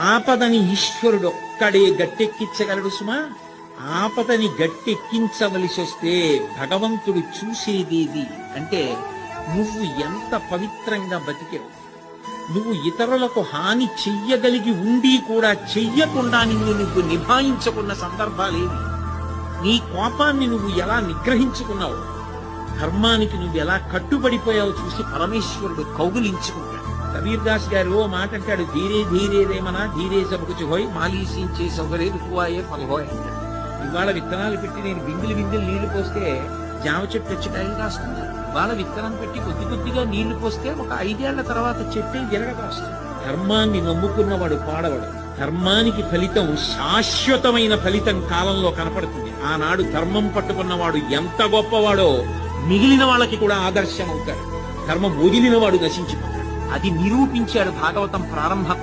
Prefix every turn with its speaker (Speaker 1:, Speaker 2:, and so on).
Speaker 1: ఆపదని ఈశ్వరుడు ఒక్కడే గట్టెక్కించగలడు సుమా. ఆపదని గట్టెక్కించవలసి వస్తే భగవంతుడు చూసేదేది అంటే నువ్వు ఎంత పవిత్రంగా బతికావు. నువ్వు ఇతరులకు హాని చెయ్యగలిగి ఉండి కూడా చెయ్యకుండా నువ్వు నిభాయించుకున్న సందర్భాలేవి. నీ కోపాన్ని నువ్వు ఎలా నిగ్రహించుకున్నావు, ధర్మానికి నువ్వు ఎలా కట్టుబడిపోయావు చూసి పరమేశ్వరుడు కౌగులించుకుంటాడు. కబీర్ దాస్ గారు ఓ మాట అంటాడు, ధీరే ధీరే రేమనా ధీరే సబకుచి హోయ్ మాలీసించే సౌకర్య రుకువాయే ఫలహోయ్ అంటాడు. ఇవాళ విత్తనాలు పెట్టి నేను బిందులు నీళ్లు పోస్తే జామ చెట్టు వచ్చి కాయలు కాస్తుంది. ఇవాళ విత్తనం పెట్టి కొద్ది కొద్దిగా నీళ్లు పోస్తే ఒక 5 ఏళ్ల తర్వాత చెట్టు విరగకాస్తుంది. ధర్మాన్ని నమ్ముకున్నవాడు పాడవడు. ధర్మానికి ఫలితం శాశ్వతమైన ఫలితం కాలంలో కనపడుతుంది. ఆనాడు ధర్మం పట్టుకున్నవాడు ఎంత గొప్పవాడో మిగిలిన వాళ్ళకి కూడా ఆదర్శం అవుతాడు. ధర్మం వదిలిన వాడు నశించిపోతాడు. అది నిరూపించాడు భాగవతం ప్రారంభం.